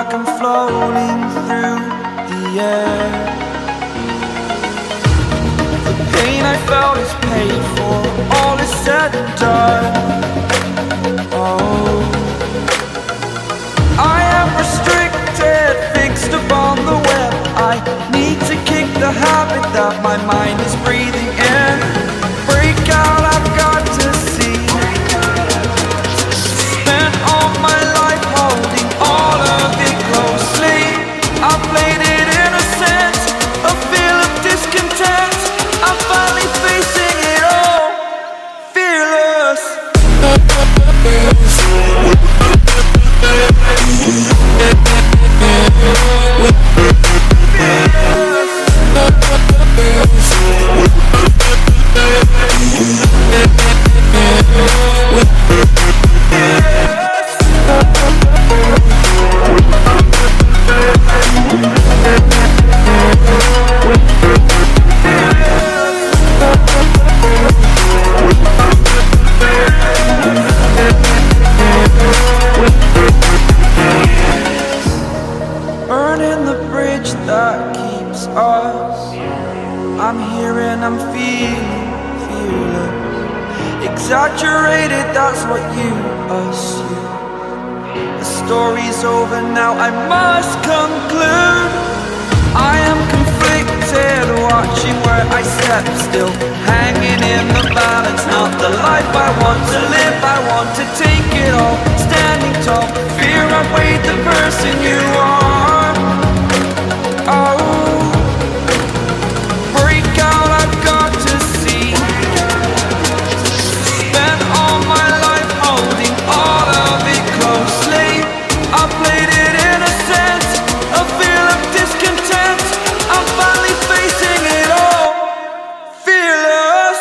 like I'm floating through the air. The pain I felt is paid for, all is said and done. Oh, I am restricted, fixed upon the web. I need to kick the habit that my mind is breathing in. Break out, I've got to see. Spent all my life holding all of it closely. I played it innocent, a feel of discontent. I'm finally facing it all, fearless. Burning the bridge that keeps us. I'm here and I'm feeling fearless. Exaggerated, that's what you assume. The story's over now, I must conclude. I am conflicted, watching where I step still, hanging in the balance. Not the life I want to live, I want to take it all. Standing tall, fear outweighed the person you are. Oh, break out, I've got to see. Spent all my life holding all of it closely. I played it innocent, a feel of discontent. I'm finally facing it all, fearless.